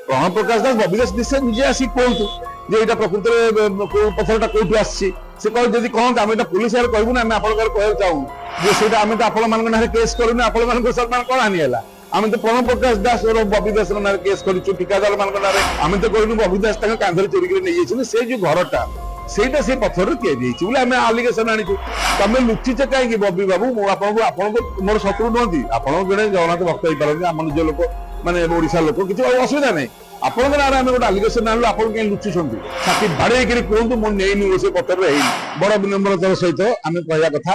प्रणव प्रकाश दास बबी दास निश्चय निजे आसी कहतु जे एटा प्रकृत पथरटा कोठू आसी से कह जदि कहते आम पुलिस आगे कहबू ना आप कहना चाहूँ जे से आम तो आपण मान केस करूँ आपण सम्मान कौन हानि है आम तो प्रणव प्रकाश दास और बबी दास ना केस करूँ ठिकादार मान आम तो कहूँ बबी दास कांधर चोरी कर नहीं जाइए से जो घरटा ସେଇଟା ସେ ପଥରରୁ ତିଆରି ହେଇଛି ବୋଲି ଆମେ ଆଲିଗେସନ ଆଣିଛୁ। ତମେ ଲୁଚିଛ କାହିଁକି ବବି ବାବୁ? ମୁଁ ଆପଣଙ୍କୁ ମୋର ଶତ୍ରୁ ନୁହନ୍ତି, ଆପଣ ଜଣେ ଜଗନ୍ନାଥ ଭକ୍ତ ହେଇପାରନ୍ତି, ଆମ ନିଜ ଲୋକ ମାନେ ଓଡିଶା ଲୋକ, କିଛି ଅସୁବିଧା ନାହିଁ। ଆପଣଙ୍କ ନାଁରେ ଆମେ ଗୋଟେ ଆଲିଗେସନ ଆଣିଲୁ, ଆପଣ କାହିଁ ଲୁଚୁଛନ୍ତି? ଛାତି ବାଡେଇକିରି କୁହନ୍ତୁ ମୁଁ ନେଇନି ସେ ପଥରରେ ହେଇନି। ବଡ ବିନମ୍ରତାର ସହିତ ଆମେ କହିବା କଥା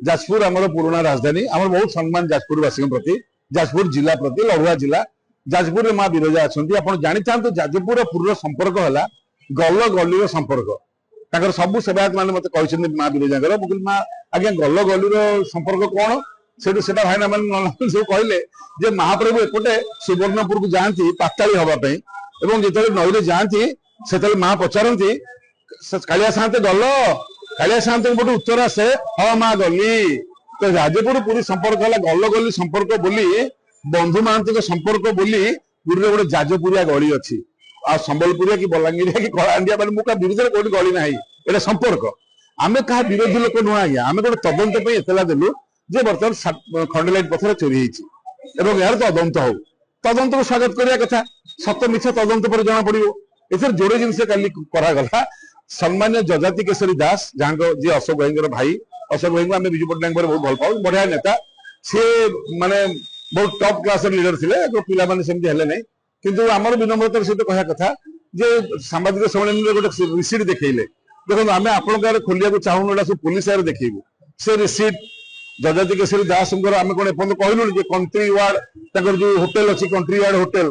ଯାଜପୁର ଆମର ପୁରୁଣା ରାଜଧାନୀ, ଆମର ବହୁତ ସମ୍ମାନ ଯାଜପୁର ବାସୀଙ୍କ ପ୍ରତି, ଯାଜପୁର ଜିଲ୍ଲା ପ୍ରତି, ଲଢୁଆ ଜିଲ୍ଲା। ଯାଜପୁରରେ ମା ବିରଜା ଅଛନ୍ତି। ଆପଣ ଜାଣିଥାନ୍ତୁ ଯାଜପୁର ପୁରୁର ସମ୍ପର୍କ ହେଲା ଗଲ ଗଲିର ସମ୍ପର୍କ। ତାଙ୍କର ସବୁ ସେବାୟତ ମାନେ ମତେ କହିଛନ୍ତି ମା ବିରଜାଙ୍କର, ମୁଁ କହିଲି ମା ଆଜ୍ଞା ଗଲ ଗଲିର ସମ୍ପର୍କ କଣ? ସେଠୁ ସେଟା ଭାଇନା ମାନେ ସବୁ କହିଲେ ଯେ ମହାପ୍ରଭୁ ଏପଟେ ସୁବର୍ଣ୍ଣପୁରକୁ ଯାଆନ୍ତି ପାତାଳି ହବା ପାଇଁ, ଏବଂ ଯେତେବେଳେ ନଈରେ ଯାଆନ୍ତି ସେତେବେଳେ ମା ପଚାରନ୍ତି କାଳିଆ ସାନ୍ତେ ଗଲ? କାଳିଆ ସାନ୍ତେଙ୍କ ପଟୁ ଉତ୍ତର ଆସେ ହଁ ମା ଗଲି। ତ ଯାଜପୁର ପୁରୀ ସମ୍ପର୍କ ହେଲା ଗଲ ଗଲି ସମ୍ପର୍କ ବୋଲି, ବନ୍ଧୁ ମହାନ୍ତିଙ୍କ ସମ୍ପର୍କ ବୋଲି ପୁରୀରେ ଗୋଟେ ଯାଜପୁରିଆ ଗଳି ଅଛି। ଆଉ ସମ୍ବଲପୁରିଆ କି ବଲାଙ୍ଗୀରିଆ କି କଳାହାଣ୍ଡିଆ ମାନେ ମୁଁ କାହା ବିରୁଦ୍ଧରେ କୋଉଠି ଗଳି ନାହିଁ, ଏଇଟା ସମ୍ପର୍କ। ଆମେ କାହା ବିରୋଧୀ ଲୋକ ନୁହଁ ଆଜ୍ଞା। ଆମେ ଗୋଟେ ତଦନ୍ତ ପାଇଁ ଏତଲା ଦେଲୁ ଯେ ବର୍ତ୍ତମାନ ଖଣ୍ଡିଲାଇଟ ପଥର ଚୋରି ହେଇଛି ଏବଂ ଏହାର ତଦନ୍ତ ହଉ। ତଦନ୍ତକୁ ସ୍ୱାଗତ କରିବା କଥା। ସତ ମିଛ ତଦନ୍ତ ପରେ ଜଣା ପଡିବ। ଏଥିରେ ଯୋଡେ ଜିନିଷ କାଲି କରାଗଲା। ସମ୍ମାନୀୟ ଯଜାତି କେଶରୀ ଦାସ ଯାହାଙ୍କ ଯିଏ ଅଶୋକ ଭାଇଙ୍କର ଭାଇ, ଅଶୋକ ଭାଇଙ୍କୁ ଆମେ ବିଜୁ ପଟ୍ଟନାୟକ ପରେ ବହୁତ ଭଲ ପାଉ, ବଢିଆ ନେତା। ସେ ମାନେ ବହୁତ ଟପ୍ କ୍ଲାସର ଲିଡର ଥିଲେ, ପିଲାମାନେ ସେମିତି ହେଲେ ନାହିଁ। କିନ୍ତୁ ଆମର ବିନମ୍ରତାର ସହିତ କହିବା କଥା ଯେ ସାମ୍ବାଦିକ ସମ୍ମିଳନୀରେ ଗୋଟେ ରିସିଟ୍ ଦେଖେଇଲେ, ଦେଖନ୍ତୁ ଆମେ ଆପଣଙ୍କ ଆଗରେ ଖୋଲିବାକୁ ଚାହୁଁନୁ, ଏଟା ସବୁ ପୋଲିସ ଆଗରେ ଦେଖେଇବୁ। ସେ ରିସିଟ୍ ଯଜାତି କେଶରୀ ଦାସଙ୍କର ଆମେ କଣ ଏପର୍ଯ୍ୟନ୍ତ କହିଲୁଣି ଯେ କଣ୍ଟ୍ରି ୱାର୍ଡ ତାଙ୍କର ଯୋଉ ହୋଟେଲ ଅଛି କଣ୍ଟ୍ରି ୱାର୍ଡ ହୋଟେଲ,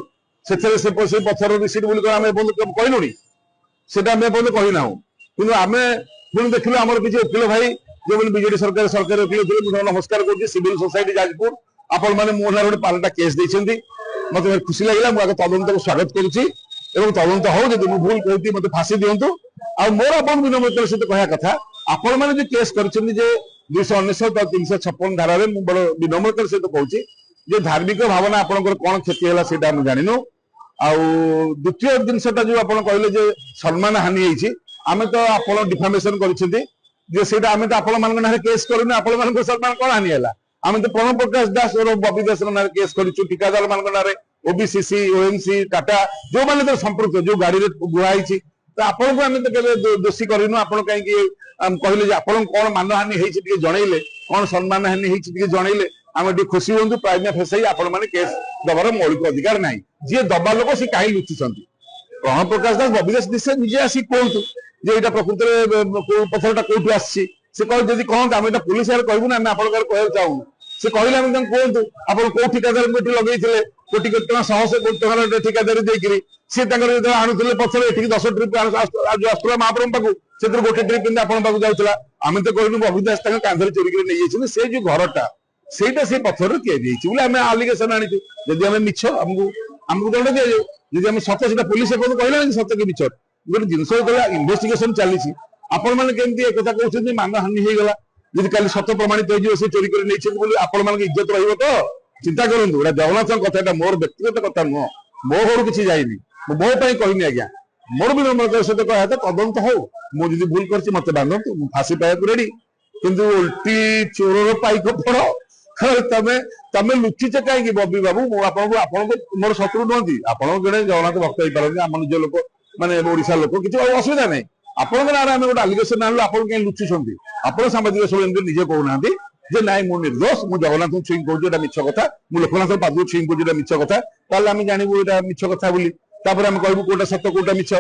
ସେଥିରେ ସେ ପଥର ରିସିଟ୍ ବୋଲି ଆମେ ଏପର୍ଯ୍ୟନ୍ତ କହିଲୁଣି? ସେଟା ଆମେ ଏପର୍ଯ୍ୟନ୍ତ କହିନାହୁଁ। କିନ୍ତୁ ଆମେ ପୁଣି ଦେଖିଲୁ ଆମର କିଛି ଓକିଲ ଭାଇ ଯୋଉମାନେ ବିଜେଡି ସରକାର ଓକିଲ ଥିଲେ, ମୁଁ ତାଙ୍କୁ ନମସ୍କାର କରୁଛି। ସିଭିଲ ସୋସାଇଟି ଯାଜପୁର ଆପଣ ମାନେ ମୋ ନାଁରେ ଗୋଟେ ପାଲଟା କେସ୍ ଦେଇଛନ୍ତି, ମତେ ଖୁସି ଲାଗିଲା। ମୁଁ ଆଗ ତଦନ୍ତକୁ ସ୍ୱାଗତ କରୁଛି ଏବଂ ତଦନ୍ତ ହଉ, ଯଦି ମୁଁ ଭୁଲ କହୁଛି ମତେ ଫାଶୀ ଦିଅନ୍ତୁ। ଆଉ ମୋର ଆପଣଙ୍କୁ ବିନମ୍ରତାର ସହିତ କହିବା କଥା, ଆପଣ ମାନେ ଯୋଉ କେସ୍ କରିଛନ୍ତି ଯେ 299 ଆଉ 356 ଧାରାରେ, ମୁଁ ବଡ ବିନମ୍ରତାର ସହିତ କହୁଛି ଯେ ଧାର୍ମିକ ଭାବନା ଆପଣଙ୍କର କଣ କ୍ଷତି ହେଲା ସେଇଟା ଆମେ ଜାଣିନୁ। ଆଉ ଦ୍ୱିତୀୟ ଜିନିଷଟା ଯୋଉ ଆପଣ କହିଲେ ଯେ ସମ୍ମାନ ହାନି ହେଇଛି, ଆମେ ତ ଆପଣ ଡିଫାମେସନ କରିଛନ୍ତି ଯେ ସେଇଟା ଆମେ ତ ଆପଣମାନଙ୍କ ନାଁରେ କେସ୍ କରୁନୁ, ଆପଣମାନଙ୍କ ସମ୍ମାନ କଣ ହାନି ହେଲା? ଆମେ ତ ପ୍रणव प्रकाश दास और बबी दास नारे केस करूँ ठिकादार मान ओबीसीसी ओएमसी टाटा जो मैंने तो संपर्क जो गाड़ी बुहाई तो आपन को आम तो दोषी करूँ। आप कहीं कहले आपन कौन मानहानि होती जनइले, कौन सम्मान हानि होती जनइले आम टे खुशी हूँ। प्राइम फेसाई आपण मैंने केस दबार मौलिक अधिकार ना, जी दबा लोक सी कहीं लुचुंट। प्रणव प्रकाश दास बबी दास निश्चय निजे आसी कहतु जे एटा प्रकृत पथरटा कोठू आसी जदि कहते आम पुलिस आगे कहबू ना आप कहना चाहूँ से कहले आम कहतु आप कौ ठिकादार लगे कोटी कोटी टका 100 कोटी टका ठिकादारी देकर सी आणुले पथर ये 10 ट्रिप जो आसला महाप्रभु पाखु से गोटे ट्रिप आप जाऊला। आम तो कहूँ बबी दास कांधर चोरी कर नहीं जाइए से जो घरटा ସେଇଟା ସେ ପଥରରୁ ତିଆରି ହେଇଛି ବୋଲି ଆମେ ଆଲିଗେସନ ଆଣିଛୁ। ଯଦି ଆମେ ମିଛ ଆମକୁ ଦଣ୍ଡ ଦିଆଯାଉ, ଯଦି ଆମେ ସତ ସେଟା ପୋଲିସ ଏପର୍ଯ୍ୟନ୍ତ କହିଲାନି ସତ କି ମିଛ। ଗୋଟେ ଜିନିଷ ଯେତେବେଳେ ଇନଭେଷ୍ଟିଗେସନ ଚାଲିଛି, ଆପଣ ମାନେ କେମିତି ଏକଥା କହୁଛନ୍ତି ମାନହାନି ହେଇଗଲା, ଯଦି କାଲି ସତ ପ୍ରମାଣିତ ହେଇଯିବ ସେ ଚୋରି କରି ନେଇଛନ୍ତି ବୋଲି ଆପଣମାନଙ୍କ ଇଜ୍ଜତ ରହିବ ତ? ଚିନ୍ତା କରନ୍ତୁ। ଏଟା ଜଗନ୍ନାଥଙ୍କ କଥା, ଏଟା ମୋର ବ୍ୟକ୍ତିଗତ କଥା ନୁହଁ, ମୋ ଘରୁ କିଛି ଯାଇନି, ମୁଁ ମୋ ପାଇଁ କହିନି ଆଜ୍ଞା। ମୋର ବି ବିନମ୍ରତାର ସହିତ କହିବା କଥା ତଦନ୍ତ ହଉ, ମୁଁ ଯଦି ଭୁଲ କରିଛି ମତେ ବାନ୍ଧନ୍ତୁ, ମୁଁ ଫାଶୀ ପାଇବାକୁ ରେଡି। କିନ୍ତୁ ଓଲଟି ଚୋରର ପାଇକ ପଡ ତମେ ଲୁଚିଛ କାହିଁକି ବବି ବାବୁ? ମୁଁ ଆପଣଙ୍କୁ ମୋର ଶତ୍ରୁ ନୁହନ୍ତି, ଆପଣ ଜଣେ ଜଗନ୍ନାଥ ଭକ୍ତ ହେଇପାରନ୍ତି, ଆମ ନିଜ ଲୋକ ମାନେ ଓଡିଶା ଲୋକ, କିଛି ଅସୁବିଧା ନାହିଁ। ଆପଣଙ୍କ ନାଁରେ ଆମେ ଗୋଟେ ଆଲିଗେସନ ଆଣିଲୁ, ଆପଣ କାହିଁ ଲୁଚୁଛନ୍ତି? ଆପଣ ସାମ୍ବାଦିକ ସମ୍ମିଳନୀରେ ନିଜେ କହୁନାହାନ୍ତି ଯେ ନାଇଁ ମୁଁ ନିର୍ଦ୍ଦୋଷ, ମୁଁ ଜଗନ୍ନାଥଙ୍କୁ ଛୁଇଁ କହୁଛି ଏଟା ମିଛ କଥା, ମୁଁ ଲୋକନାଥଙ୍କ ପାଦକୁ ଛୁଇଁ କହୁଛି ଏଟା ମିଛ କଥା, ତାହେଲେ ଆମେ ଜାଣିବୁ ଏଟା ମିଛ କଥା ବୋଲି। ତାପରେ ଆମେ କହିବୁ କୋଉଟା ସତ କୋଉଟା ମିଛ।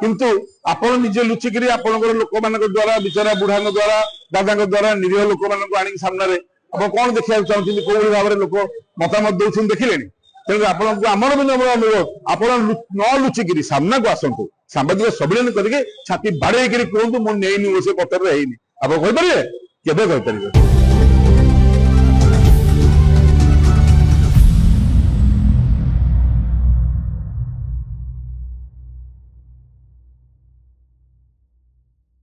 କିନ୍ତୁ ଆପଣ ନିଜେ ଲୁଚିକିରି ଆପଣଙ୍କର ଲୋକମାନଙ୍କ ଦ୍ଵାରା, ବିଚରା ବୁଢାଙ୍କ ଦ୍ଵାରା, ଦାଦାଙ୍କ ଦ୍ଵାରା ନିରୀହ ଲୋକମାନଙ୍କୁ ଆଣିକି ସାମ୍ନାରେ ଆପଣ କଣ ଦେଖିବାକୁ ଚାହୁଁଛନ୍ତି, କୋଉଭଳି ଭାବରେ ଲୋକ ମତାମତ ଦଉଛନ୍ତି ଦେଖିଲେଣି। ତେଣୁ ଆପଣଙ୍କୁ ଆମର ବିନମ୍ର ଅନୁରୋଧ, ଆପଣ ନ ଲୁଚିକିରି ସାମ୍ନାକୁ ଆସନ୍ତୁ, ସାମ୍ବାଦିକ ସମ୍ମିଳନୀ କରିକି ଛାତି ବାଡେଇକିରି କୁହନ୍ତୁ ମୁଁ ନେଇନି ସେ ପଥରରେ ହେଇନି। ଆପଣ କହିପାରିବେ? କେବେ କହିପାରିବେ?